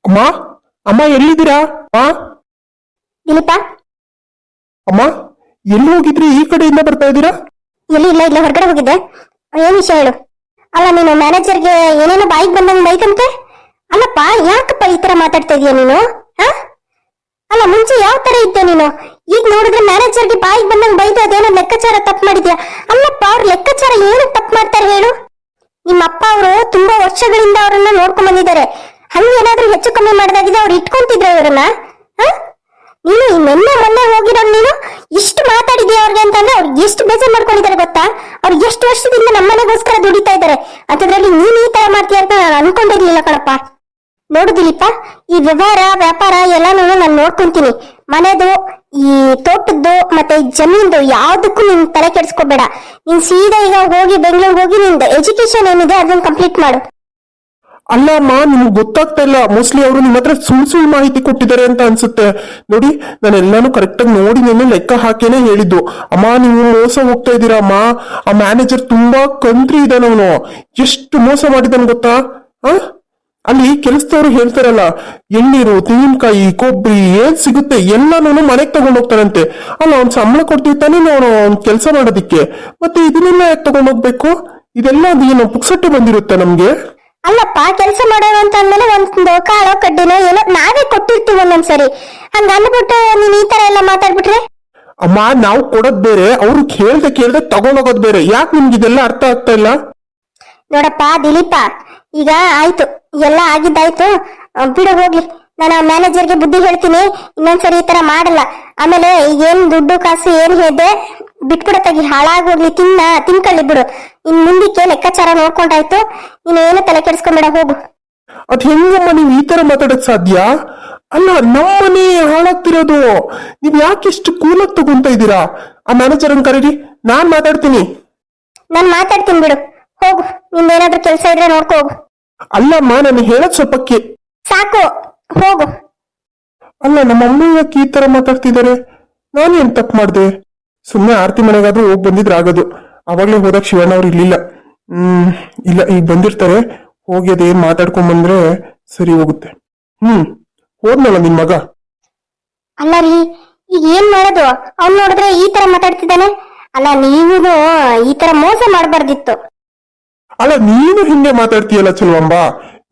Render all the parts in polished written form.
ಅಮ್ಮ ಅಮ್ಮ ಎಲ್ಲಿದ್ದೀರಾ? ಆ ದಿಲೀಪ, ಅಮ್ಮ ಎಲ್ಲಿ ಹೋಗಿದ್ರಿ? ಈ ಕಡೆಯಿಂದ ಬರ್ತಾ ಇದ್ದೀರಾ? ಎಲ್ಲಿ ಇಲ್ಲ ಇಲ್ಲ ಹೊರಗಡೆ ಹೋಗಿದ್ದೆ. ಏನ್ ವಿಷಯ ಹೇಳು. ಅಲ್ಲ, ನೀನು ಮ್ಯಾನೇಜರ್ಗೆ ಏನೇನೋ ಬಾಯಿಗೆ ಬಂದಂಗೆ ಬೈತಂತೆ. ಅಲ್ಲಪ್ಪ, ಯಾಕಪ್ಪ ಈ ತರ ಮಾತಾಡ್ತಾ ಇದೀಯ ನೀನು? ಹಾ, ಅಲ್ಲ ಮುಂಚೆ ಯಾವ ತರ ಇದ್ದೆ ನೀನು? ಈಗ ನೋಡಿದ್ರೆ ಮ್ಯಾನೇಜರ್ಗೆ ಬಾಯಿಗೆ ಬಂದಂಗೆ ಬೈದು ಅದೇನೋ ಲೆಕ್ಕಾಚಾರ ತಪ್ಪು ಮಾಡಿದ್ಯಾ. ಅಲ್ಲಪ್ಪ, ಅವ್ರ ಲೆಕ್ಕಾಚಾರ ಏನು ತಪ್ಪು ಮಾಡ್ತಾರೆ ಹೇಳು? ನಿಮ್ಮ ಅಪ್ಪ ಅವರು ತುಂಬಾ ವರ್ಷಗಳಿಂದ ಅವರನ್ನ ನೋಡ್ಕೊಂಡ್ ಬಂದಿದ್ದಾರೆ. ಹಂಗೇನಾದ್ರೂ ಹೆಚ್ಚು ಕಮ್ಮಿ ಮಾಡಿದಾಗಿದೆ ಅವ್ರು ಇಟ್ಕೊಂತಿದ್ರ ಇವರನ್ನ? ಹ, ನೀನು ಈ ಮೊನ್ನೆ ಹೋಗಿರೋ ನೀನು ಇಷ್ಟು ಮಾತಾಡಿದ್ಯಾ ಅವ್ರಿಗೆ ಅಂತಂದ್ರೆ ಅವ್ರಿಗೆ ಎಷ್ಟು ಬೇಜಾರ್ ಮಾಡ್ಕೊಂಡಿದ್ದಾರೆ ಗೊತ್ತಾ? ಅವ್ರು ಎಷ್ಟು ವರ್ಷದಿಂದ ನಮ್ಮನೆಗೋಸ್ಕರ ದುಡಿತಾ ಇದ್ದಾರೆ ಅಂತದ್ರಲ್ಲಿ ನೀನ್ ಈ ತರ ಮಾಡ್ತೀಯ ಅಂತ ನಾನು ಅನ್ಕೊಂಡಿರ್ಲಿಲ್ಲ ಕಣಪ್ಪ. ನೋಡು ದಿಲೀಪ, ಈ ವ್ಯಾಪಾರ ಎಲ್ಲಾನು ನಾನು ನೋಡ್ಕೊಂತೀನಿ. ಮನೆದು, ಈ ತೋಟದ್ದು ಮತ್ತೆ ಈ ಜಮೀನ್ದು ಯಾವ್ದಕ್ಕೂ ನೀನ್ ತಲೆ ಕೆಡಿಸ್ಕೋಬೇಡ. ನೀನ್ ಸೀದಾ ಈಗ ಹೋಗಿ ಬೆಂಗಳೂರಿಗೆ ಹೋಗಿ ನಿಂದ ಎಜುಕೇಶನ್ ಏನಿದೆ ಅದನ್ನ ಕಂಪ್ಲೀಟ್ ಮಾಡು. ಅಲ್ಲ ಅಮ್ಮ, ನಿಮ್ಗೆ ಗೊತ್ತಾಗ್ತಾ ಇಲ್ಲ. ಮೋಸ್ಟ್ಲಿ ಅವರು ನಿಮ್ಮ ಹತ್ರ ಸುಳ್ಳು ಮಾಹಿತಿ ಕೊಟ್ಟಿದ್ದಾರೆ ಅಂತ ಅನ್ಸುತ್ತೆ. ನೋಡಿ, ನಾನು ಎಲ್ಲಾನು ಕರೆಕ್ಟಾಗಿ ನೋಡಿ ನಿನ್ನೆ ಲೆಕ್ಕ ಹಾಕೇನೆ ಹೇಳಿದ್ದು. ಅಮ್ಮ, ನೀವು ಮೋಸ ಹೋಗ್ತಾ ಇದ್ದೀರಾ ಅಮ್ಮ. ಆ ಮ್ಯಾನೇಜರ್ ತುಂಬಾ ಕಂತ್ರಿ ಇದ್ದಾನೆ. ಅವನು ಎಷ್ಟು ಮೋಸ ಮಾಡಿದಾನೆ ಗೊತ್ತಾ? ಅಲ್ಲಿ ಕೆಲಸದವ್ರು ಹೇಳ್ತಾರಲ್ಲ, ಎಣ್ಣೀರು, ತೆಂಗಿನಕಾಯಿ, ಕೊಬ್ಬರಿ ಏನ್ ಸಿಗುತ್ತೆ ಎಲ್ಲಾನು ಮನೆಗೆ ತಗೊಂಡ್ ಹೋಗ್ತಾರಂತೆ. ಅಲ್ಲ, ಅವ್ನ್ ಸಂಬಳ ಕೊಡ್ತೀವಿ ತಾನೇ ನಾವು ಅವ್ನ್ ಕೆಲಸ ಮಾಡೋದಿಕ್ಕೆ. ಮತ್ತೆ ಇದನ್ನೆಲ್ಲ ಯಾಕೆ ತಗೊಂಡ್ ಹೋಗ್ಬೇಕು? ಇದೆಲ್ಲ ಏನು ಪುಕ್ಸಟ್ಟೆ ಬಂದಿರುತ್ತೆ ನಮ್ಗೆ? ಅಲ್ಲಪ್ಪ, ಕೆಲಸ ಮಾಡೋರು ಅಂತ ಅಂದ್ಮೇಲೆ ಒಂದು ಕಾಳೋ ಕಡ್ಡಿನೋ ಏನೋ ನಾವೇ ಕೊಟ್ಟಿರ್ತೀವಿ ಒಂದೊಂದ್ಸರಿ. ಹಂಗ ಅಂದ್ಬಿಟ್ಟು ನೀನ್ ಈ ತರ ಎಲ್ಲ ಮಾತಾಡ್ಬಿಟ್ರೆ? ಅಮ್ಮ, ನಾವು ಕೊಡೋದ್ ಬೇರೆ, ಅವ್ರು ಕೇಳ್ದೆ ತಗೊಂಡೋಗೋದ್ ಬೇರೆ. ಯಾಕೆ ನಿಮ್ಗೆ ಇದೆಲ್ಲ ಅರ್ಥ ಆಗ್ತಾ ಇಲ್ಲ? ನೋಡಪ್ಪ ದಿಲೀಪ, ಈಗ ಆಯ್ತು, ಎಲ್ಲ ಆಗಿದ್ದಾಯ್ತು, ಬಿಡು ಹೋಗ್ಲಿ. ನಾನು ಮ್ಯಾನೇಜರ್ಗೆ ಬುದ್ಧಿ ಹೇಳ್ತೀನಿ, ಇನ್ನೊಂದ್ಸರಿ ಈ ತರ ಮಾಡಲ್ಲ. ಆಮೇಲೆ ಏನ್ ದುಡ್ಡು ಕಾಸು ಏನ್ ಹೇಳಿದೆ ಬಿಟ್ಬಿಡತ್ತಾಗಿ, ಹಾಳಾಗೋಗ್ಲಿ, ತಿನ್ಕೊಳ್ಳಿ ಬಿಡು. ಇನ್ ಮುಂದಕ್ಕೆ ಲೆಕ್ಕಾಚಾರ ನೋಡ್ಕೊಂಡಾಯ್ತು. ನೀನು ಏನು ತಲೆ ಕೆಡಿಸ್ಕೊಂಬೇಡ, ಹೋಗು. ಅದ್ ಹೆಂಗಮ್ಮ ನೀವ್ ಈ ತರ ಮಾತಾಡಕ್ ಸಾಧ್ಯ? ಅಲ್ಲ, ನಮ್ಮನೆ ಹಾಳಾಗ್ತಿರೋದು. ನೀವ್ ಯಾಕೆ ಇಷ್ಟು ಕೂಲಾಗ್ ತಗೊಂತ ಇದ್ದೀರಾ? ಆ ಮ್ಯಾನೇಜರ್ ಅನ್ ಕರೀರಿ, ನಾನ್ ಮಾತಾಡ್ತೀನಿ. ನಾನ್ ಮಾತಾಡ್ತೀನಿ ಬಿಡು, ಹೋಗು. ನಿಂದೇನಾದ್ರೂ ಕೆಲಸ ಇದ್ರೆ ನೋಡ್ಕೋ ಹೋಗು. ಅಲ್ಲಮ್ಮ, ನಾನು ಹೇಳದ್ ಸ್ವಲ್ಪಕ್ಕೆ ಸಾಕು, ಹೋಗು. ಅಲ್ಲ, ನಮ್ಮ ಅಮ್ಮ ಯಾಕೆ ಈ ತರ ಮಾತಾಡ್ತಿದ್ದಾರೆ? ನಾನೇನ್ ತಪ್ಪು ಮಾಡ್ದೆ? ಸುಮ್ನೆ ಆರ್ತಿ ಮನೆಗಾದ್ರೂ ಹೋಗ್ ಬಂದಿದ್ರೆ ಆಗೋದು. ಅವಾಗ್ಲೇ ಹೋದಾಗ ಶಿವಣ್ಣ ಅವ್ರು ಇರ್ಲಿಲ್ಲ. ಇಲ್ಲ, ಈಗ ಬಂದಿರ್ತಾರೆ. ಹೋಗಿ ಅದೇನ್ ಮಾತಾಡ್ಕೊಂಡ್ ಬಂದ್ರೆ ಸರಿ ಹೋಗುತ್ತೆ. ಹೋದ್ನಲ್ಲ ನಿನ್ ಮಗ. ಅಲ್ಲ ರೀ, ಈಗ ಏನ್ ಮಾಡೋದು? ಅವ್ನ್ ನೋಡಿದ್ರೆ ಈ ತರ ಮಾತಾಡ್ತಿದ್ದಾನೆ. ಅಲ್ಲ, ನೀವು ಈ ತರ ಮೋಸ ಮಾಡಬಾರ್ದಿತ್ತು. ಅಲ್ಲ, ನೀನು ಹಿಂಗೆ ಮಾತಾಡ್ತೀಯಲ್ಲ ಚೆಲ್ವಂಬ.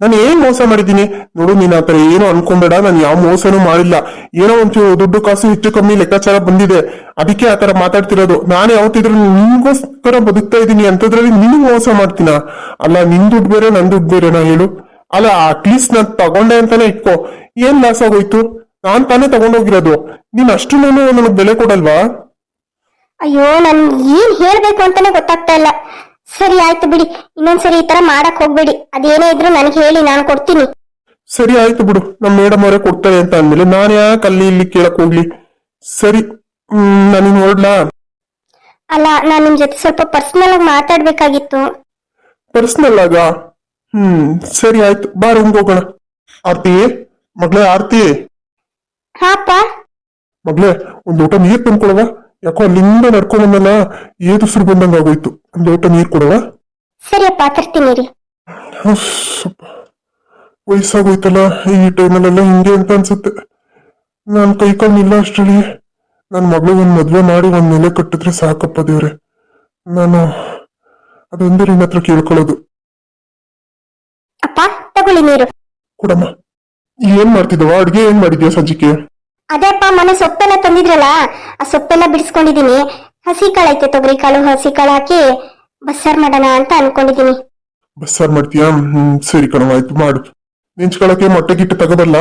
ನಾನು ಏನ್ ಮೋಸ ಮಾಡಿದ್ದೀನಿ? ನೋಡು, ನೀನ್ ಆತರ ಏನು ಅನ್ಕೊಂಬೇಡ. ನಾನು ಯಾವ ಮೋಸನೂ ಮಾಡಿಲ್ಲ. ಏನೋ ಒಂಚೂರು ದುಡ್ಡು ಕಾಸು ಹೆಚ್ಚು ಕಮ್ಮಿ ಲೆಕ್ಕಾಚಾರ ಬಂದಿದೆ, ಅದಕ್ಕೆ ಆತರ ಮಾತಾಡ್ತಿರೋದು. ನಾನು ಯಾವತ್ತಿದ್ರು ನಿನ್ಗೋಸ್ಕರ ಬದುಕ್ತಾ ಇದ್ದೀನಿ ಅಂತದ್ರಲ್ಲಿ ನಿನ್ಗ್ ಮೋಸ ಮಾಡ್ತೀನ? ಅಲ್ಲ, ನಿನ್ ದುಡ್ಡು ಬೇರೆ ನನ್ ದುಡ್ಡು ಬೇರೆನಾ ಹೇಳು? ಅಲ್ಲ, ಅಟ್ಲೀಸ್ಟ್ ನಾನ್ ತಗೊಂಡೆ ಅಂತಾನೆ ಇಟ್ಕೋ. ಏನ್ ಲಾಸ್ ಆಗೋಯ್ತು? ನಾನ್ ತಾನೇ ತಗೊಂಡೋಗಿರೋದು. ನೀನ್ ಅಷ್ಟು ನನಗ್ ಬೆಲೆ ಕೊಡಲ್ವಾ? ಅಯ್ಯೋ, ನನ್ ಏನ್ ಹೇಳ್ಬೇಕು ಅಂತಾನೆ ಗೊತ್ತಾಗ್ತಾ ಇಲ್ಲ. ಸರಿ ಆಯ್ತು ಬಿಡಿ, ಇನ್ನೊಂದ್ಸರಿ ಈ ತರ ಮಾಡಕ್ ಹೋಗ್ಬೇಡಿ. ಅದೇನೇ ಇದ್ರು ನನ್ಗೆ ಹೇಳಿ, ನಾನು ಕೊಡ್ತೀನಿ. ಸರಿ ಆಯ್ತು ಬಿಡು, ನಮ್ ಮೇಡಮ್ ಅವರೇ ಕೊಡ್ತಾರೆ ಅಂತ ಅಂದ್ಮೇಲೆ ನಾನ್ ಯಾಕೆ ಅಲ್ಲಿ ಇಲ್ಲಿ ಕೇಳಕ್ ಹೋಗ್ಲಿ? ಸರಿ, ನಾನಿನ್ ಹೊರಡ್ಲಾ? ಅಲ್ಲ, ನಾನ್ ನಿಮ್ ಜೊತೆ ಸ್ವಲ್ಪ ಪರ್ಸನಲ್ ಆಗಿ ಮಾತಾಡ್ಬೇಕಾಗಿತ್ತು. ಪರ್ಸನಲ್ ಆಗ? ಸರಿ ಆಯ್ತು, ಬಾ ರೂಮ್ಗೆ ಹೋಗೋಣ. ಆರ್ತಿ, ಮಗ್ಳೇ ಆರ್ತಿ. ಹಾಪ್ಪ. ಮಗ್ಳೇ, ಒಂದ್ ಲೋಟ ನೀರ್ ತಂದ್ಕೊಡವ. ಯಾಕೋ ಅಲ್ಲಿಂದ ನಡ್ಕೊಂಡ್ ಬಂದಲ್ಲ, ಏದುಸಿರು ಬಂದಂಗ ಆಗೋಯ್ತು. ಒಂದ್ ಲೋಟ ನೀರ್ ಕೊಡವ. ಸರಿಯಪ್ಪ, ತರ್ತೀನಿ ರೀ. ವಯಸ್ಸಾಗೋಯ್ತಲ್ಲ, ಈ ಟೈಮಲ್ಲೆಲ್ಲ ಹಿಂಗೆ ಅಂತ ಅನ್ಸುತ್ತೆ. ನಾನ್ ಕೈಕೊಂಡಿಲ್ಲ ಅಷ್ಟರಲ್ಲಿ ನನ್ ಮಗಳು ಒಂದ್ ಮದ್ವೆ ಮಾಡಿ ಒಂದ್ ನೆಲೆ ಕಟ್ಟಿದ್ರೆ ಸಾಕಪ್ಪ ದೇವ್ರೆ. ನಾನು ಅದೊಂದೇ ನಿನ್ನ ಹತ್ರ ಕೇಳ್ಕೊಳ್ಳೋದು. ಅಪ್ಪ, ತಗೊಳ್ಳಿ ನೀರು. ಕೊಡಮ್ಮ. ಏನ್ ಮಾಡ್ತಿದ್ದವ? ಅಡ್ಗೆ ಏನ್ ಮಾಡಿದ್ಯಾ ಸಂಜಿಕೆ? ಅದೇ ಅಪ್ಪ, ಮನೆ ಸೊಪ್ಪೆಲ್ಲ ತಂದಿದ್ರಲ್ಲ, ಆ ಸೊಪ್ಪೆಲ್ಲ ಬಿಡಿಸ್ಕೊಂಡಿದೀನಿ. ಹಸಿ ಕಾಳು ಐತೆ, ತೊಗರಿ ಕಾಳು, ಹಸಿ ಕಾಳು ಹಾಕಿ ಬಸ್ಸಾರ್ ಮಾಡೋಣ ಅಂತ ಅನ್ಕೊಂಡಿದೀನಿ. ಬಸ್ಸಾರ್ ಮಾಡ್ತೀಯಾ? ಸರಿ ಕಣವ, ಆಯ್ತು ಮಾಡು. ನೆಂಚ್ಕೊಳಕ್ಕೆ ಮೊಟ್ಟೆ ಗಿಟ್ಟು ತಗೋಬಲ್ಲ?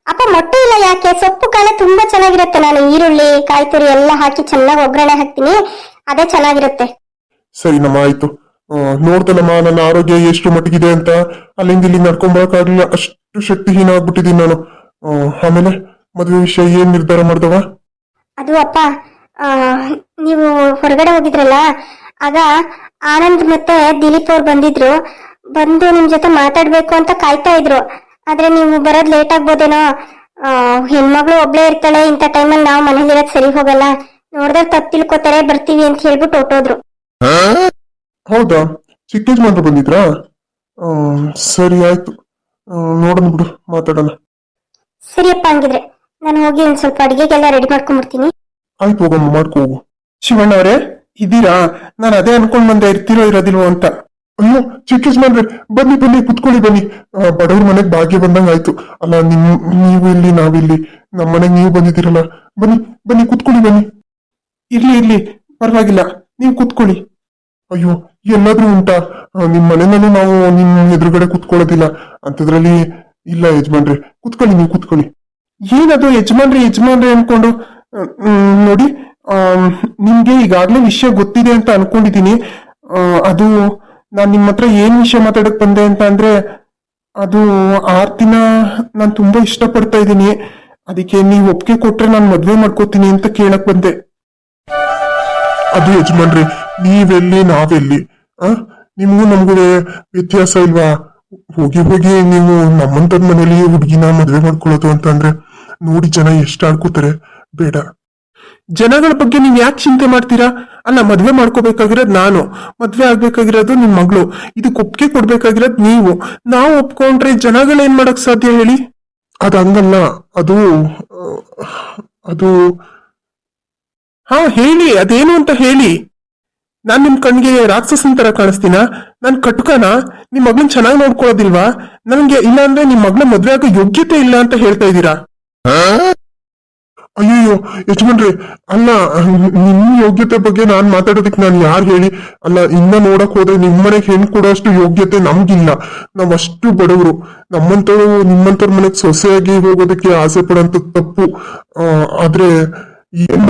ಅಪ್ಪ, ಮೊಟ್ಟೆ ಇಲ್ಲ ಯಾಕೆ? ಸೊಪ್ಪು ಕಾಳೆ ತುಂಬಾ ಚೆನ್ನಾಗಿರುತ್ತೆ. ನಾನು ಈರುಳ್ಳಿ, ಕಾಯಿ ತುರಿ ಎಲ್ಲ ಹಾಕಿ ಚೆನ್ನಾಗಿ ಒಗ್ಗರಣೆ ಹಾಕ್ತೀನಿ, ಅದೇ ಚೆನ್ನಾಗಿರುತ್ತೆ. ಸರಿನಮ್ಮ, ಆಯ್ತು. ನೋಡ್ತಲ್ಲಮ್ಮ, ನನ್ನ ಆರೋಗ್ಯ ಎಷ್ಟು ಮಟ್ಟಿಗಿದೆ ಅಂತ. ಅಲ್ಲಿಂದ ಇಲ್ಲಿ ನಡ್ಕೊಂಬರಕ್ಕಾಗ್ಲಿಲ್ಲ, ಅಷ್ಟು ಶಕ್ತಿಹೀನ ಆಗ್ಬಿಟ್ಟಿದೀನಿ ನಾನು. ಆಮೇಲೆ ಮದುವೆ ವಿಷಯ ಏನ್ ನಿರ್ಧಾರ ಮಾಡ್ದವ? ಅದು ಅಪ್ಪ, ನೀವು ಹೊರಗಡೆ ಹೋಗಿದ್ರಲ್ಲ, ಆಗ ಆನಂದ್ ಮತ್ತೆ ದಿಲೀಪ್ ಅವ್ರು ಬಂದು ನಿಮ್ ಜೊತೆ ಮಾತಾಡ್ಬೇಕು ಅಂತ ಕಾಯ್ತಾ ಇದ್ರು. ಆದ್ರೆ ನೀವು ಬರೋದ್ ಲೇಟ್ ಆಗ್ಬೋದೇನೋ. ಹೆಣ್ಮಗಳು ಒಬ್ಳೇ ಇರ್ತಾಳೆ, ಇಂಥ ಟೈಮಲ್ಲಿ ನಾವು ಮನೇಲಿರೋದ್ ಸರಿ ಹೋಗಲ್ಲ, ನೋಡಿದ್ರೆ ತಪ್ಪು ತಿಳ್ಕೊತಾರೆ, ಬರ್ತೀವಿ ಅಂತ ಹೇಳ್ಬಿಟ್ಟು ಹೊಟ್ಟೋದ್ರು. ಹೌದಾ? ಚಿಕ್ಕ ಯಜಮಾನ್ರು ಬಂದಿದ್ರಾ? ಸರಿ ಆಯ್ತು, ನೋಡೋಣ ಬಿಡು, ಮಾತಾಡೋಣ. ಸರಿಯಪ್ಪ, ಹಂಗಿದ್ರೆ ನಾನು ಹೋಗಿ ಒಂದ್ ಸ್ವಲ್ಪ ಅಡಿಗೆಗೆಲ್ಲ ರೆಡಿ ಮಾಡ್ಕೊಂಡ್ಬಿಡ್ತೀನಿ. ಆಯ್ತು, ಹೋಗಮ್ಮ, ಮಾಡ್ಕೋ ಹೋಗು. ಶಿವಣ್ಣ ಅವರೇ, ಇದ್ದೀರಾ? ನಾನು ಅದೇ ಅನ್ಕೊಂಡ್ ಬಂದೆ, ಇರ್ತಿರೋ ಇರೋದಿಲ್ವೋ ಅಂತ. ಅಯ್ಯೋ ಚಿಕ್ಕ ಯಜಮಾನ್ರೆ, ಬನ್ನಿ ಬನ್ನಿ ಕುತ್ಕೊಳ್ಳಿ ಬನ್ನಿ. ಬಡವ್ರ ಮನೆಗ್ ಭಾಗ್ಯ ಬಂದಂಗ ಆಯ್ತು. ಅಲ್ಲ ನೀವು ಇಲ್ಲಿ, ನಾವಿಲ್ಲಿ, ನಮ್ಮ ಮನೆಗ್ ನೀವು ಬಂದಿದ್ದೀರಲ್ಲ. ಬನ್ನಿ ಬನ್ನಿ ಕುತ್ಕೊಳ್ಳಿ ಬನ್ನಿ. ಇರ್ಲಿ ಇರ್ಲಿ, ಪರವಾಗಿಲ್ಲ, ನೀವು ಕುತ್ಕೊಳ್ಳಿ. ಅಯ್ಯೋ, ಎಲ್ಲಾದ್ರೂ ಉಂಟಾ? ನಿಮ್ ಮನೆಯಲ್ಲೂ ನಾವು ನಿಮ್ ಎದುರುಗಡೆ ಕುತ್ಕೊಳ್ಳೋದಿಲ್ಲ ಅಂತದ್ರಲ್ಲಿ. ಇಲ್ಲ ಯಜಮಾನ್ರೆ, ಕುತ್ಕೊಳ್ಳಿ, ನೀವು ಕುತ್ಕೊಳ್ಳಿ. ಏನದು ಯಜಮಾನ್ರಿ ಯಜಮಾನ್ರಿ ಅನ್ಕೊಂಡು? ನೋಡಿ, ನಿಮ್ಗೆ ಈಗಾಗ್ಲೇ ವಿಷಯ ಗೊತ್ತಿದೆ ಅಂತ ಅನ್ಕೊಂಡಿದೀನಿ. ಅದು ನಾನ್ ನಿಮ್ಮ ಹತ್ರ ಏನ್ ವಿಷಯ ಮಾತಾಡಕ್ ಬಂದೆ ಅಂತ ಅಂದ್ರೆ, ಅದು ಆರ್ತಿನ ನಾನ್ ತುಂಬಾ ಇಷ್ಟಪಡ್ತಾ ಇದ್ದೀನಿ. ಅದಕ್ಕೆ ನೀವು ಒಪ್ಪಿಗೆ ಕೊಟ್ರೆ ನಾನು ಮದ್ವೆ ಮಾಡ್ಕೋತೀನಿ ಅಂತ ಕೇಳಕ್ ಬಂದೆ. ಅದು ಯಜಮಾನ್ರಿ, ನೀವೆಲ್ಲಿ ನಾವೆಲ್ಲಿ? ನಿಮ್ಗೂ ನಮ್ಗೂ ವ್ಯತ್ಯಾಸ ಇಲ್ವಾ? ಹೋಗಿ ಹೋಗಿ ನೀವು ನಮ್ಮಂತದ್ ಮನೇಲಿ ಹುಡುಗಿನ ಮದ್ವೆ ಮಾಡ್ಕೊಳ್ಳೋದು ಅಂತ ಅಂದ್ರೆ ನೋಡಿ ಜನ ಎಷ್ಟು ಆಡ್ಕೋತಾರೆ. ಬೇಡ. ಜನಗಳ ಬಗ್ಗೆ ನೀವ್ ಯಾಕೆ ಚಿಂತೆ ಮಾಡ್ತೀರಾ? ಅಲ್ಲ, ಮದ್ವೆ ಮಾಡ್ಕೋಬೇಕಾಗಿರೋದು ನಾನು, ಮದ್ವೆ ಆಗ್ಬೇಕಾಗಿರೋದು ನಿಮ್ ಮಗಳು. ಇದಕ್ಕೆ ಒಪ್ಪಿಗೆ ಕೊಡ್ಬೇಕಾಗಿರೋದು ನೀವು. ನಾವು ಒಪ್ಕೊಂಡ್ರೆ ಜನಗಳೇನ್ ಮಾಡಕ್ ಸಾಧ್ಯ ಹೇಳಿ? ಅದ್ ಹಂಗಲ್ಲ. ಅದು ಅದು ಹಾ, ಹೇಳಿ, ಅದೇನು ಅಂತ ಹೇಳಿ. ನಾನ್ ನಿಮ್ ಕಣ್ಗೆ ರಾಕ್ಷಸನ್ ತರ ಕಾಣಿಸ್ತೀನ? ನಾನ್ ಕಟ್ಕನ? ನಿಮ್ ಮಗಳನ್ ಚೆನ್ನಾಗಿ ನೋಡ್ಕೊಳ್ಳೋದಿಲ್ವಾ? ನನ್ಗೆ ಇಲ್ಲ ಅಂದ್ರೆ ನಿಮ್ ಮಗಳ ಮದ್ವೆ ಆಗೋ ಯೋಗ್ಯತೆ ಇಲ್ಲ ಅಂತ ಹೇಳ್ತಾ ಇದ್ದೀರಾ? ಅಯ್ಯೋ ಯಜಮಾನ್ರಿ, ಅಲ್ಲ, ನಿಮ್ ಯೋಗ್ಯತೆ ಬಗ್ಗೆ ನಾನ್ ಮಾತಾಡೋದಕ್ಕೆ ನಾನು ಯಾರು ಹೇಳಿ? ಅಲ್ಲ, ಇನ್ನ ನೋಡಕ್ ಹೋದ್ರೆ ನಿಮ್ಮನೆಗೆ ಹೆಣ್ ಕೊಡೋಷ್ಟು ಯೋಗ್ಯತೆ ನಮ್ಗಿಲ್ಲ. ನಾವ್ ಅಷ್ಟು ಬಡವರು. ನಮ್ಮಂತವ್ರು ನಿಮ್ಮಂತವ್ರ ಮನೆಗ್ ಸೊಸೆಯಾಗಿ ಹೋಗೋದಕ್ಕೆ ಆಸೆ ಪಡೋಂತ ತಪ್ಪು. ಆದ್ರೆ ಏನ್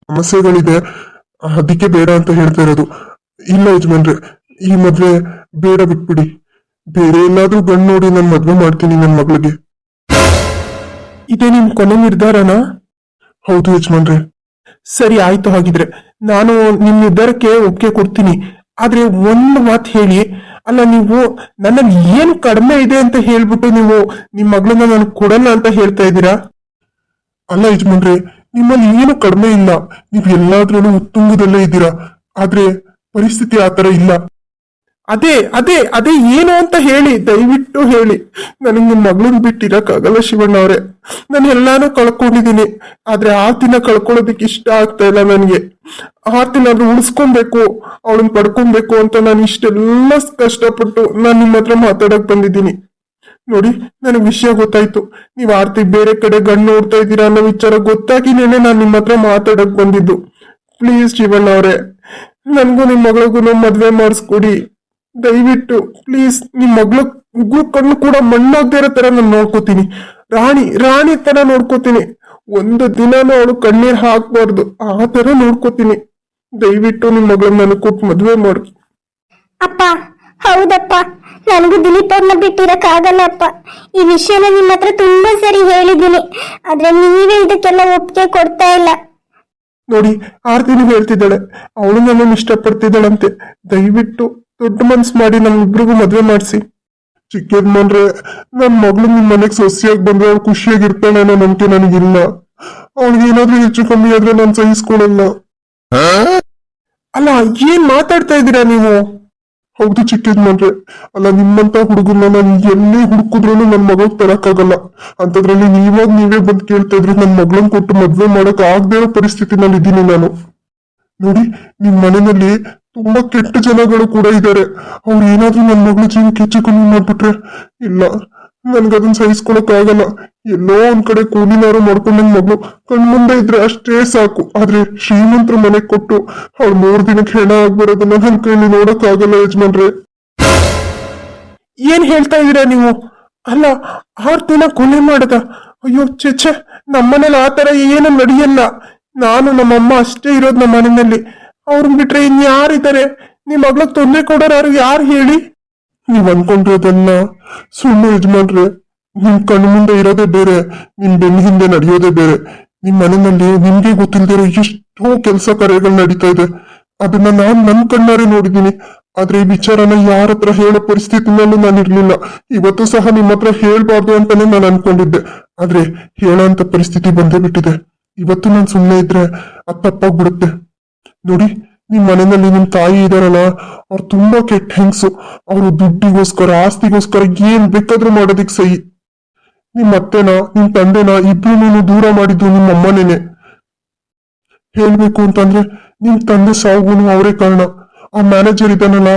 ಸಮಸ್ಯೆಗಳಿದೆ, ಅದಕ್ಕೆ ಬೇಡ ಅಂತ ಹೇಳ್ತಾ ಇರೋದು. ಇಲ್ಲ ಯಜಮಾನ್ರೆ, ಈ ಮದ್ವೆ ಬೇಡ, ಬಿಟ್ಬಿಡಿ. ಬೇರೆ ಎಲ್ಲಾದ್ರೂ ಗಂಡು ನೋಡಿ ನಾನು ಮದ್ವೆ ಮಾಡ್ತೀನಿ ನನ್ನ ಮಗಳಿಗೆ. ಇದೇ ನಿಮ್ ಕೊನೆ ನಿರ್ಧಾರನಾ? ಹೌದು ಯಜಮಾನ್ರೆ. ಸರಿ, ಆಯ್ತು. ಹಾಗಿದ್ರೆ ನಾನು ನಿಮ್ ನಿರ್ಧಾರಕ್ಕೆ ಒಪ್ಪಿಗೆ ಕೊಡ್ತೀನಿ. ಆದ್ರೆ ಒಂದು ಮಾತು ಹೇಳಿ. ಅಲ್ಲ, ನೀವು ನನ್ನಲ್ಲಿ ಏನು ಕಡಿಮೆ ಇದೆ ಅಂತ ಹೇಳ್ಬಿಟ್ಟು ನೀವು ನಿಮ್ ಮಗಳನ್ನ ನಾನು ಕೊಡಲ್ಲ ಅಂತ ಹೇಳ್ತಾ ಇದ್ದೀರಾ? ಅಲ್ಲ ಯಜಮಾನ್ರೆ, ನಿಮ್ಮಲ್ಲಿ ಏನು ಕಡಿಮೆ ಇಲ್ಲ. ನೀವು ಎಲ್ಲಾದ್ರೂ ಉತ್ತುಂಗದಲ್ಲೇ ಇದ್ದೀರಾ. ಆದ್ರೆ ಪರಿಸ್ಥಿತಿ ಆತರ ಇಲ್ಲ. ಅದೇ ಅದೇ ಅದೇ ಏನು ಅಂತ ಹೇಳಿ, ದಯವಿಟ್ಟು ಹೇಳಿ. ನನಗೆ ನಿಮ್ ಮಗಳನ್ನ ಬಿಟ್ಟಿರಕ್ಕಾಗಲ್ಲ ಶಿವಣ್ಣ ಅವರೇ. ನಾನು ಎಲ್ಲಾನು ಕಳ್ಕೊಂಡಿದ್ದೀನಿ. ಆದ್ರೆ ಆರ್ತಿನ ಕಳ್ಕೊಳ್ಳೋದಕ್ಕೆ ಇಷ್ಟ ಆಗ್ತಾ ಇಲ್ಲ ನನಗೆ. ಆರ್ತಿನ ಉಳಿಸ್ಕೊಬೇಕು, ಅವಳನ್ನ ಪಡ್ಕೊಬೇಕು ಅಂತ ನಾನು ಇಷ್ಟೆಲ್ಲ ಕಷ್ಟಪಟ್ಟು ನಾನು ನಿಮ್ಮ ಹತ್ರ ಮಾತಾಡಕ್ ಬಂದಿದ್ದೀನಿ. ನೋಡಿ, ನನಗೆ ವಿಷಯ ಗೊತ್ತಾಯ್ತು. ನೀವ್ ಆರ್ತಿ ಬೇರೆ ಕಡೆ ಗಂಡು ನೋಡ್ತಾ ಇದ್ದೀರಾ ಅನ್ನೋ ವಿಚಾರ ಗೊತ್ತಾಗಿನೇನೆ ನಾನು ನಿಮ್ಮ ಹತ್ರ ಮಾತಾಡಕ್ ಬಂದಿದ್ದು. ಪ್ಲೀಸ್ ಶಿವಣ್ಣ ಅವರೇ, ನನ್ಗೂ ನಿಮ್ ಮಗಳಿಗೂ ಮದ್ವೆ ಮಾಡಿಸ್ಕೊಡಿ ದಯವಿಟ್ಟು. ಪ್ಲೀಸ್, ನಿಮ್ ಮಗಳು ಕಣ್ಣು ಕೂಡ ಮಣ್ಣಾಗ್ದೇ ಇರೋ ತರ ನಾನು ನೋಡ್ಕೋತೀನಿ. ರಾಣಿ ರಾಣಿ ತರ ನೋಡ್ಕೋತೀನಿ. ಒಂದು ದಿನಾನು ಅವಳು ಕಣ್ಣೀರ್ ಹಾಕ್ಬಾರ್ದು, ಆ ತರ ನೋಡ್ಕೋತೀನಿ. ದಯವಿಟ್ಟು ನಿಮ್ ಮಗಳನ್ನ ನನಗೆ ಕೊಟ್ಟು ಮದ್ವೆ ಮಾಡು. ಅಪ್ಪ, ಹೌದಪ್ಪ, ನನಗೂ ದಿಲೀಪ್ ಅವ್ರನ್ನ ಬಿಟ್ಟಿರಕ್ ಆಗಲ್ಲ ಅಪ್ಪ. ಈ ವಿಷಯನ ನಿಮ್ಮ ಹತ್ರ ತುಂಬಾ ಸರಿ ಹೇಳಿದ್ದೀನಿ. ಆದ್ರೆ ನೀವೇ ಇದಕ್ಕೆಲ್ಲ ಒಪ್ಪಿಗೆ ಕೊಡ್ತಾ ಇಲ್ಲ. ನೋಡಿ, ಆರ್ತಿನೂ ಹೇಳ್ತಿದ್ದಾಳೆ, ಅವಳು ನನ್ನನ್ನು ಇಷ್ಟಪಡ್ತಿದ್ದಾಳಂತೆ. ದಯವಿಟ್ಟು ದೊಡ್ಡ ಮನ್ಸು ಮಾಡಿ ನಮ್ಮಿಬ್ರಿಗೂ ಮದ್ವೆ ಮಾಡಿಸಿ. ಚಿಕ್ಕ ಯಜಮಾನ್ರೆ, ನನ್ ಮಗಳು ನಿಮ್ ಮನೆಗ್ ಸೊಸೆಯಾಗಿ ಬಂದ್ರೆ ಅವಳು ಖುಷಿಯಾಗಿರ್ತಾಳೆ ಅನ್ನೋ ನಂಬಿಕೆ ನನಗಿಲ್ಲ. ಅವಳಿಗೆ ಏನಾದ್ರೂ ಹೆಚ್ಚು ಕಮ್ಮಿ ಆದ್ರೆ ನಾನು ಸಹಿಸ್ಕೊಳಲ್ಲ. ಅಲ್ಲ, ಏನ್ ಮಾತಾಡ್ತಾ ಇದ್ದೀರಾ ನೀವು? ಹೌದು ಚಿಕ್ಕ ಯಜಮಾನ್ರೆ, ಅಲ್ಲ, ನಿಮ್ಮಂತ ಹುಡುಗನ್ನ ನಾನು ಎಲ್ಲಿ ಹುಡುಕಿದ್ರು ನನ್ ಮಗಳಿಗೆ ತರಕ್ಕಾಗಲ್ಲ. ಅಂತದ್ರಲ್ಲಿ ನೀವೇ ಬಂದು ಕೇಳ್ತಾ ಇದ್ರೆ ನನ್ ಮಗಳನ್ನ ಕೊಟ್ಟು ಮದ್ವೆ ಮಾಡಕ್ ಆಗದೇ ಇರೋ ಪರಿಸ್ಥಿತಿನಲ್ಲಿ ಇದ್ದೀನಿ ನಾನು. ನೋಡಿ, ನಿಮ್ ಮನೆಯಲ್ಲಿ ತುಂಬಾ ಕೆಟ್ಟ ಜನಗಳು ಕೂಡ ಇದ್ದಾರೆ. ಅವ್ರು ಏನಾದ್ರೂ ನನ್ ಮಗಳ ಜೀವಕ್ಕೆ ಹೆಚ್ಚು ಕಮ್ಮಿ ಮಾಡ್ಬಿಟ್ರೆ, ಇಲ್ಲ, ನನ್ಗದನ್ನ ಸಹಿಸ್ಕೊಳಕ್ ಆಗಲ್ಲ. ಎಲ್ಲೋ ಒಂದ್ ಕಡೆ ಕೂಲಿನಾರು ಮಾಡ್ಕೊಂಡು ನನ್ ಮಗಳು ಕಣ್ಮುಂದೆ ಇದ್ರೆ ಅಷ್ಟೇ ಸಾಕು. ಆದ್ರೆ ಶ್ರೀಮಂತರ ಮನೆಗ್ ಕೊಟ್ಟು ಅವ್ಳು 3 ದಿನಕ್ಕೆ ಹೆಣ ಆಗ್ಬರೋದನ್ನ ನನ್ ಕೈಲಿ ನೋಡಕ್ ಆಗಲ್ಲ ಯಜಮಾನ್ರೆ. ಏನ್ ಹೇಳ್ತಾ ಇದೀರಾ ನೀವು? ಅಲ್ಲ, 6 ದಿನ ಕೊಲೆ ಮಾಡದ? ಅಯ್ಯೋ ಛೆ, ನಮ್ಮನೇಲಿ ಆತರ ಏನು ನಡೆಯಲ್ಲ. ನಾನು ನಮ್ಮಮ್ಮ ಅಷ್ಟೇ ಇರೋದು ನಮ್ಮ ಮನೆಯಲ್ಲಿ. ಅವ್ರನ್ನ ಬಿಟ್ರೆ ಇನ್ಯಾರಿದ್ದಾರೆ? ನಿಮ್ ಮಗ್ಳಿಗೆ ತೊಂದರೆ ಕೊಡೋರು ಯಾರು ಹೇಳಿ? ನೀವ್ ಅನ್ಕೊಂಡಿರೋದನ್ನ ಸುಳ್ಳು ಯಜಮಾನ್ರೆ. ನಿಮ್ ಕಣ್ಣು ಮುಂದೆ ಇರೋದೇ ಬೇರೆ, ನಿಮ್ ಬೆನ್ನ ಹಿಂದೆ ನಡೆಯೋದೇ ಬೇರೆ. ನಿಮ್ ಮನೆಯಲ್ಲಿ ನಿಮ್ಗೆ ಗೊತ್ತಿಲ್ದಿರೋ ಎಷ್ಟೋ ಕೆಲಸ ಕಾರ್ಯಗಳು ನಡೀತಾ ಇದೆ. ಅದನ್ನ ನಾನ್ ನನ್ ಕಣ್ಣಾರೆ ನೋಡಿದೀನಿ. ಆದ್ರೆ ಈ ವಿಚಾರನ ಯಾರ ಹತ್ರ ಹೇಳೋ ಪರಿಸ್ಥಿತಿನಲ್ಲೂ ನಾನು ಇರ್ಲಿಲ್ಲ. ಇವತ್ತು ಸಹ ನಿಮ್ ಹತ್ರ ಹೇಳ್ಬಾರ್ದು ಅಂತಾನೆ ನಾನು ಅನ್ಕೊಂಡಿದ್ದೆ. ಆದ್ರೆ ಹೇಳೋಂತ ಪರಿಸ್ಥಿತಿ ಬಂದೇ ಬಿಟ್ಟಿದೆ. ಇವತ್ತು ನಾನು ಸುಮ್ಮನೆ ಇದ್ರೆ ಅದು ತಪ್ಪಾಗ್ಬಿಡುತ್ತೆ. ನೋಡಿ, ನಿಮ್ ಮನೆಯಲ್ಲಿ ನಿಮ್ ತಾಯಿ ಇದಾರಲ್ಲ, ಅವ್ರು ತುಂಬಾ ಕೆಟ್ಟ ಹೆಂಗ್ಸು. ಅವರು ದುಡ್ಡಿಗೋಸ್ಕರ ಆಸ್ತಿಗೋಸ್ಕರ ಏನ್ ಬೇಕಾದ್ರೂ ಮಾಡೋದಿಕ್ ಸಹಿ. ನಿಮ್ ಅತ್ತೆನ ನಿಮ್ ತಂದೆನ ಇಬ್ರು ದೂರ ಮಾಡಿದ್ದು ನಿಮ್ಮ ಅಮ್ಮನೇನೆ. ಹೇಳ್ಬೇಕು ಅಂತಂದ್ರೆ ನಿಮ್ ತಂದೆ ಸಾವುಗುನು ಅವರೇ ಕಾರಣ. ಆ ಮ್ಯಾನೇಜರ್ ಇದ್ದಾನಲ್ಲ,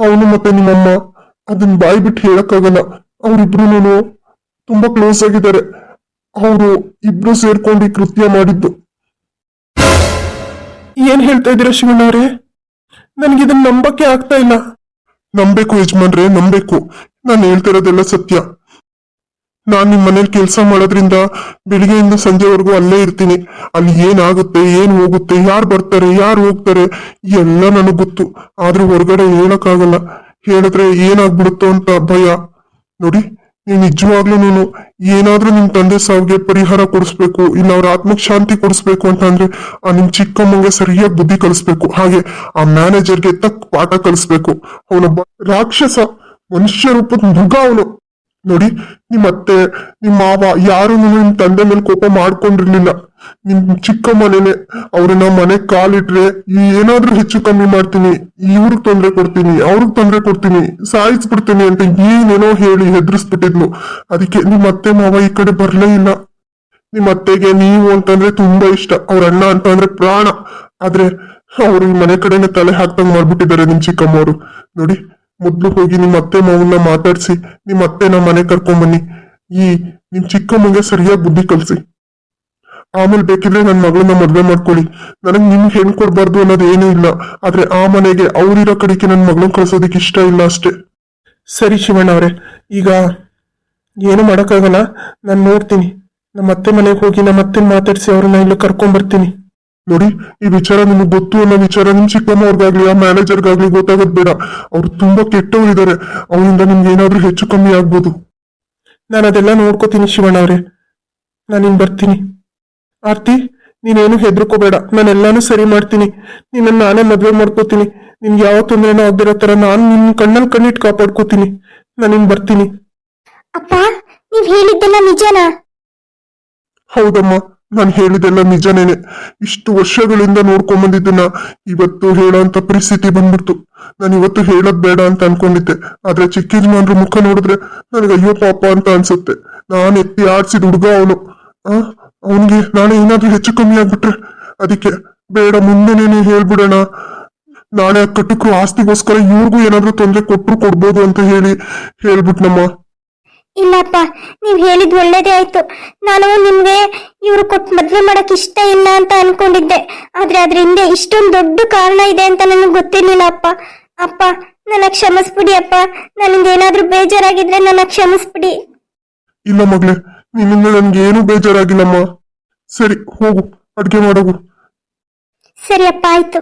ಅವನು ಮತ್ತೆ ನಿಮ್ಮಮ್ಮ, ಅದನ್ನ ಬಾಯಿ ಬಿಟ್ಟು ಹೇಳಕ್ಕಾಗಲ್ಲ. ಅವ್ರಿಬ್ರು ತುಂಬಾ ಕ್ಲೋಸ್ ಆಗಿದ್ದಾರೆ. ಅವರು ಇಬ್ರು ಸೇರ್ಕೊಂಡು ಈ ಕೃತ್ಯ ಮಾಡಿದ್ದು. ಏನ್ ಹೇಳ್ತಾ ಇದ್ದೀರಾ ಶಿವಣ್ಣವ್ರೆ? ನನ್ಗಿದನ್ನ ನಂಬಕ್ಕೆ ಆಗ್ತಾ ಇಲ್ಲ. ನಂಬೇಕು ಯಜಮಾನ್ರೆ, ನಂಬೇಕು. ನಾನು ಹೇಳ್ತಿರೋದೆಲ್ಲ ಸತ್ಯ. ನಾನ್ ನಿಮ್ ಮನೇಲಿ ಕೆಲಸ ಮಾಡೋದ್ರಿಂದ ಬೆಳಿಗ್ಗೆಯಿಂದ ಸಂಜೆವರೆಗೂ ಅಲ್ಲೇ ಇರ್ತೀನಿ. ಅಲ್ಲಿ ಏನಾಗುತ್ತೆ, ಏನ್ ಹೋಗುತ್ತೆ, ಯಾರು ಬರ್ತಾರೆ, ಯಾರು ಹೋಗ್ತಾರೆ, ಎಲ್ಲ ನನಗ್ ಗೊತ್ತು. ಆದ್ರೂ ಹೊರಗಡೆ ಹೇಳಕ್ಕಾಗಲ್ಲ. ಹೇಳಿದ್ರೆ ಏನಾಗ್ಬಿಡುತ್ತೋ ಅಂತ ಭಯ. ನೋಡಿ, ನೀವು ನಿಜವಾಗ್ಲೂ ಏನಾದ್ರೂ ನಿಮ್ ತಂದೆ ಸಾವಿಗೆ ಪರಿಹಾರ ಕೊಡಿಸ್ಬೇಕು, ಇಲ್ಲ ಅವ್ರ ಆತ್ಮಕ್ ಶಾಂತಿ ಕೊಡಿಸ್ಬೇಕು ಅಂತ ಅಂದ್ರೆ ಆ ನಿಮ್ ಚಿಕ್ಕಮ್ಮಂಗೆ ಸರಿಯಾಗಿ ಬುದ್ಧಿ ಕಲಿಸ್ಬೇಕು. ಹಾಗೆ ಆ ಮ್ಯಾನೇಜರ್ಗೆ ತಕ್ಕ ಪಾಠ ಕಲಿಸ್ಬೇಕು. ಅವನೊಬ್ಬ ರಾಕ್ಷಸ, ಮನುಷ್ಯ ರೂಪದ ಮೃಗ ಅವನು. ನೋಡಿ, ನಿಮ್ ಅತ್ತೆ, ನಿಮ್ ಮಾವ ಯಾರು ನಿಮ್ ತಂದೆ ಮೇಲೆ ಕೋಪ ಮಾಡ್ಕೊಂಡಿರ್ಲಿಲ್ಲ. ನಿಮ್ ಚಿಕ್ಕಮ್ಮನೇನೆ ಅವ್ರನ್ನ ಮನೆ ಕಾಲಿಟ್ರೆ ಏನಾದ್ರೂ ಹೆಚ್ಚು ಕಮ್ಮಿ ಮಾಡ್ತೀನಿ, ಇವ್ರಿಗೆ ತೊಂದ್ರೆ ಕೊಡ್ತೀನಿ, ಅವ್ರಿಗೆ ತೊಂದ್ರೆ ಕೊಡ್ತೀನಿ, ಸಾಯಿಸ್ಬಿಡ್ತೀನಿ ಅಂತ ಏನೇನೋ ಹೇಳಿ ಹೆದರ್ಸ್ಬಿಟ್ಟಿದ್ಲು. ಅದಕ್ಕೆ ನಿಮ್ ಅತ್ತೆ ಮಾವ ಈ ಕಡೆ ಬರ್ಲೇ ಇಲ್ಲ. ನಿಮ್ ಅತ್ತೆಗೆ ನೀವು ಅಂತಂದ್ರೆ ತುಂಬಾ ಇಷ್ಟ, ಅವ್ರ ಅಣ್ಣ ಅಂತ ಅಂದ್ರೆ ಪ್ರಾಣ. ಆದ್ರೆ ಅವ್ರು ಈ ಮನೆ ಕಡೆನೆ ತಲೆ ಹಾಕ್ದಂಗ್ ಮಾಡ್ಬಿಟ್ಟಿದ್ದಾರೆ ನಿಮ್ ಚಿಕ್ಕಮ್ಮವ್ರು. ನೋಡಿ, ಮೊದ್ಲು ಹೋಗಿ ನಿಮ್ ಅತ್ತೆ ಮಾವನ್ನ ಮಾತಾಡ್ಸಿ ನಿಮ್ ಅತ್ತೆನ ಮನೆ ಕರ್ಕೊಂಬನ್ನಿ. ಈ ನಿಮ್ ಚಿಕ್ಕಮ್ಮಂಗೆ ಸರಿಯಾಗಿ ಬುದ್ಧಿ ಕಲ್ಸಿ. ಆಮೇಲೆ ಬೇಕಿದ್ರೆ ನನ್ ಮಗಳನ್ನ ಮದ್ವೆ ಮಾಡ್ಕೊಳ್ಳಿ. ನನಗ್ ನಿಮ್ ಹೆಣ್ ಕೊಡ್ಬಾರ್ದು ಅನ್ನೋದು ಏನೂ ಇಲ್ಲ. ಆದ್ರೆ ಆ ಮನೆಗೆ ಅವ್ರಿರೋ ಕಡೆಗೆ ನನ್ ಮಗಳನ್ನ ಕಳ್ಸೋದಕ್ಕೆ ಇಷ್ಟ ಇಲ್ಲ ಅಷ್ಟೇ. ಸರಿ ಶಿವಣ್ಣ ಅವ್ರೆ, ಈಗ ಏನು ಮಾಡಕ್ಕಾಗಲ್ಲ. ನಾನು ನೋಡ್ತೀನಿ, ನಮ್ಮ ಅತ್ತೆ ಮನೆಗೆ ಹೋಗಿ ನಮ್ಮ ಅತ್ತೆನ ಮಾತಾಡ್ಸಿ ಅವ್ರನ್ನ ಇಲ್ಲಿ ಕರ್ಕೊಂಡ್ ಬರ್ತೀನಿ. ನೋಡಿ, ಈ ವಿಚಾರ ನಿಮ್ಗೆ ಗೊತ್ತು ಅನ್ನೋ ವಿಚಾರ ನಿಮ್ ಚಿಕ್ಕಮ್ಮ ಅವ್ರಿಗಾಗ್ಲಿ ಆ ಮ್ಯಾನೇಜರ್ಗಾಗ್ಲಿ ಗೊತ್ತಾಗೋದ್ ಬೇಡ. ಅವ್ರು ತುಂಬಾ ಕೆಟ್ಟವರಿದ್ದಾರೆ. ಅವರಿಂದ ನಿಮ್ಗೆ ಏನಾದ್ರೂ ಹೆಚ್ಚು ಕಮ್ಮಿ ಆಗ್ಬೋದು. ನಾನು ಅದೆಲ್ಲ ನೋಡ್ಕೋತೀನಿ ಶಿವಣ್ಣ ಅವ್ರೆ, ನಾನಿನ್ ಬರ್ತೀನಿ. ಆರ್ತಿ, ನೀನೇನು ಹೆದರ್ಕೋಬೇಡ, ನಾನೆಲ್ಲಾನು ಸರಿ ಮಾಡ್ತೀನಿ. ನಿನ್ನ ನಾನೇ ಮದ್ವೆ ಮಾಡ್ಕೋತೀನಿ. ನಿನ್ಗೆ ಯಾವ ತೊಂದ್ರೆನೂ ಆಗ್ದಿರೋ ತರ ನಾನು ನಿನ್ ಕಣ್ಣಲ್ಲಿ ಕಣ್ಣಿಟ್ಟು ಕಾಪಾಡ್ಕೋತೀನಿ. ನಾನಿನ್ ಬರ್ತೀನಿ. ಅಪ್ಪ, ನೀವ್ ಹೇಳಿದ್ದೆಲ್ಲ ನಿಜನಾ? ಹೌದಮ್ಮ, ನಾನು ಹೇಳಿದೆಲ್ಲ ನಿಜನೇನೆ. ಇಷ್ಟು ವರ್ಷಗಳಿಂದ ನೋಡ್ಕೊಂಬಂದಿದ್ದನ್ನ ಇವತ್ತು ಹೇಳೋಂತ ಪರಿಸ್ಥಿತಿ ಬಂದ್ಬಿಡ್ತು. ನಾನು ಇವತ್ತು ಹೇಳೋದ್ ಬೇಡ ಅಂತ ಅನ್ಕೊಂಡಿದ್ದೆ. ಆದ್ರೆ ಚಿಕ್ಕ ಯಜಮಾನ್ರ ಮುಖ ನೋಡಿದ್ರೆ ನನಗೆ ಅಯ್ಯೋ ಪಾಪ ಅಂತ ಅನ್ಸುತ್ತೆ. ನಾನು ಎತ್ತಿ ಆಡ್ಸಿದ ಹುಡುಗ ಅವನು. ಅವನಿಗೆ ನಾಳೆ ಏನಾದ್ರೂ ಹೆಚ್ಚು ಕಮ್ಮಿ ಆಗ್ಬಿಟ್ರೆ ಅದಕ್ಕೆ ಬೇಡ, ಮುಂದೆನೇನೆ ಹೇಳ್ಬಿಡೋಣ. ನಾಳೆ ಆ ಕಟುಕರು ಆಸ್ತಿಗೋಸ್ಕರ ಇವ್ರಿಗೂ ಏನಾದ್ರೂ ತೊಂದರೆ ಕೊಟ್ರು ಕೊಡ್ಬೋದು ಅಂತ ಹೇಳ್ಬಿಟ್ನಮ್ಮ. ಇಲ್ಲಪ್ಪ, ನೀವ್ ಹೇಳಿದ್ ಒಳ್ಳೇದೇ ಆಯ್ತು. ನಾನು ನಿಮ್ಗೆ ಇವ್ರು ಕೊಟ್ಟು ಮದ್ವೆ ಮಾಡಕ್ ಇಷ್ಟ ಇಲ್ಲ ಅಂತ ಅನ್ಕೊಂಡಿದ್ದೆ. ಆದ್ರೆ ಅದ್ರ ಹಿಂದೆ ಇಷ್ಟೊಂದು ದೊಡ್ಡ ಕಾರಣ ಇದೆ ಅಂತ ನನಗೆ ಗೊತ್ತಿರ್ಲಿಲ್ಲ ಅಪ್ಪ. ಅಪ್ಪ, ನನ್ನ ಕ್ಷಮಿಸ್ಬಿಡಿ ಅಪ್ಪ. ನನಗೆ ಏನಾದ್ರೂ ಬೇಜಾರಾಗಿದ್ರೆ ನನ್ನ ಕ್ಷಮಿಸ್ಬಿಡಿ. ಇಲ್ಲ ಮಗ್ಳೆ, ನಿನ್ನಿಂದ ನನ್ಗೆ ಏನು ಬೇಜಾರಾಗಿಲ್ಲಮ್ಮ. ಸರಿ, ಹೋಗು, ಅಡ್ಗೆ ಮಾಡೋಗು. ಸರಿ ಅಪ್ಪ, ಆಯ್ತು.